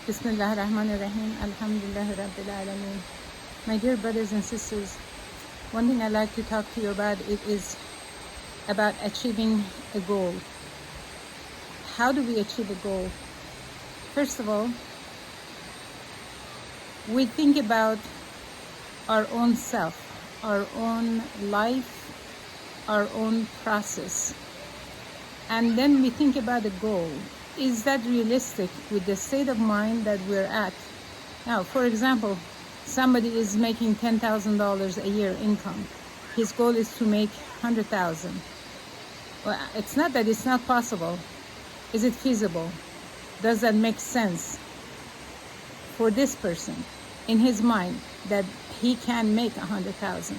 Bismillah ar-Rahman ar-Rahim. Alhamdulillah Rabbil Alameen. My dear brothers and sisters, one thing I'd like to talk to you about, it is about achieving a goal. How do we achieve a goal? First of all, we think about our own self, our own life, our own process. And then we think about a goal. Is that realistic with the state of mind that we're at? Now, for example, somebody is making $10,000 a year income. His goal is to make $100,000. Well, it's not that it's not possible. Is it feasible? Does that make sense for this person in his mind that he can make $100,000?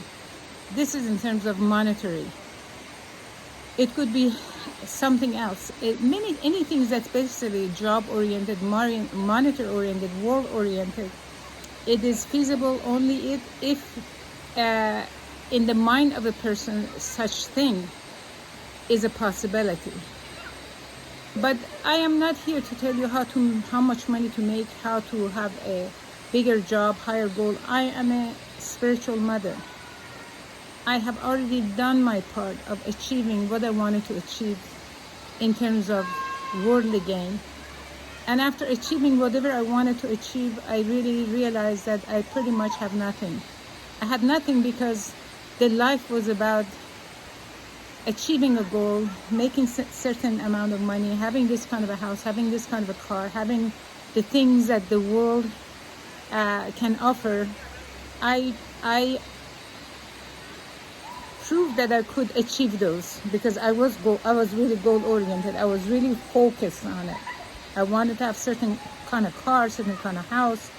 This is in terms of monetary. It could be something else. Anything that's basically job-oriented, monitor-oriented, world-oriented. It is feasible only if in the mind of a person such thing is a possibility. But I am not here to tell you how much money to make, how to have a bigger job, higher goal. I am a spiritual mother. I have already done my part of achieving what I wanted to achieve in terms of worldly gain. And after achieving whatever I wanted to achieve, I really realized that I pretty much have nothing. I had nothing because the life was about achieving a goal, making certain amount of money, having this kind of a house, having this kind of a car, having the things that the world can offer. I proved that I could achieve those because I was really goal oriented. I was really focused on it. I wanted to have certain kind of car, certain kind of house,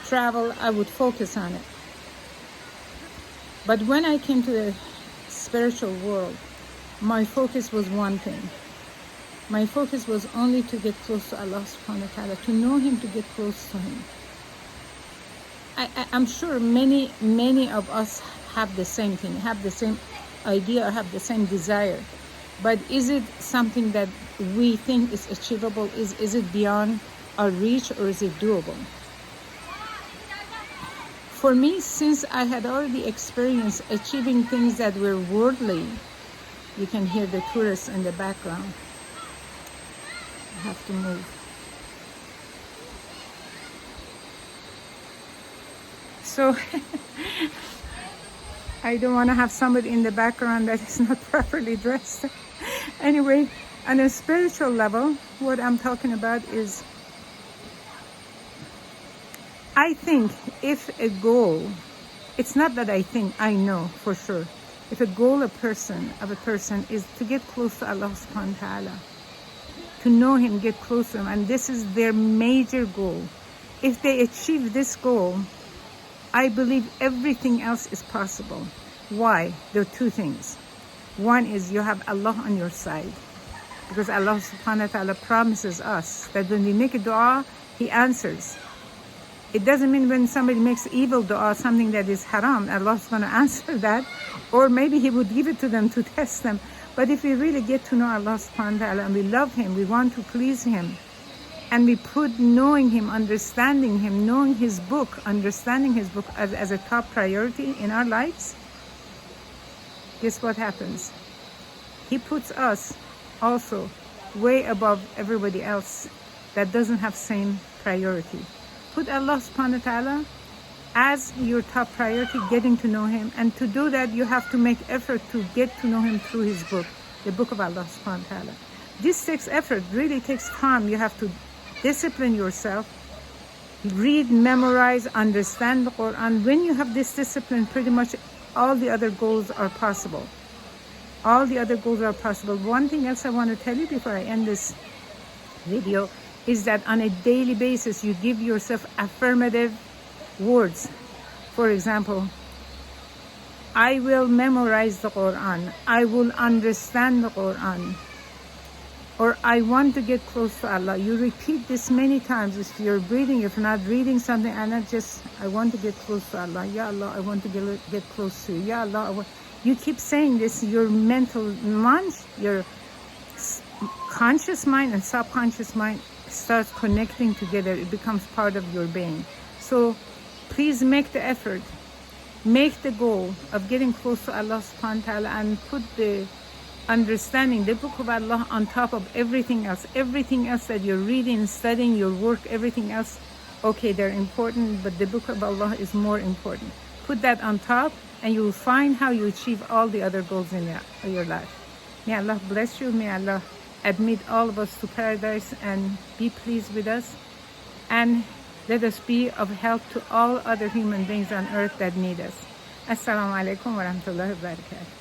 travel. I would focus on it. But when I came to the spiritual world, my focus was one thing. My focus was only to get close to Allah subhanahu wa ta'ala, to know Him, to get close to Him. I'm sure many of us have the same thing, have the same idea, or have the same desire. But is it something that we think is achievable? Is it beyond our reach, or is it doable? For me, since I had already experienced achieving things that were worldly, you can hear the tourists in the background. I have to move. So I don't want to have somebody in the background that is not properly dressed. Anyway, on a spiritual level, what I'm talking about is, I think if a goal, it's not that I think, I know for sure. If a goal of a person is to get close to Allah subhanahu wa ta'ala, to know Him, get close to Him, and this is their major goal. If they achieve this goal, I believe everything else is possible. Why? There are two things. One is you have Allah on your side, because Allah subhanahu wa ta'ala promises us that when we make a dua, He answers. It doesn't mean when somebody makes evil dua, something that is haram, Allah's going to answer that. Or maybe He would give it to them to test them. But if we really get to know Allah subhanahu wa ta'ala and we love Him, we want to please Him, and we put knowing Him, understanding Him, knowing His book, understanding His book as a top priority in our lives, guess what happens? He puts us also way above everybody else that doesn't have same priority. Put Allah subhanahu wa ta'ala as your top priority, getting to know Him. And to do that, you have to make effort to get to know Him through His book, the book of Allah subhanahu wa ta'ala. This takes effort, really takes time. You have to discipline yourself, read, memorize, understand the Quran. When you have this discipline, pretty much all the other goals are possible. All the other goals are possible. One thing else I want to tell you before I end this video is that on a daily basis, you give yourself affirmative words. For example, I will memorize the Quran. I will understand the Quran. Or I want to get close to Allah. You repeat this many times. If you're breathing, if you're not reading something, and not just, I want to get close to Allah. Ya Allah, I want to get close to you. Ya Allah, you keep saying this. Your mental mind, your conscious mind and subconscious mind starts connecting together. It becomes part of your being. So please make the effort, make the goal of getting close to Allah subhanahu wa ta'ala, and put the understanding the book of Allah on top of everything else that you're reading, studying, your work, everything else. Okay, they're important, but the book of Allah is more important. Put that on top, and you will find how you achieve all the other goals in your life. May Allah bless you. May Allah admit all of us to paradise and be pleased with us. And let us be of help to all other human beings on earth that need us. Assalamu alaikum wa rahmatullahi wa barakatuh.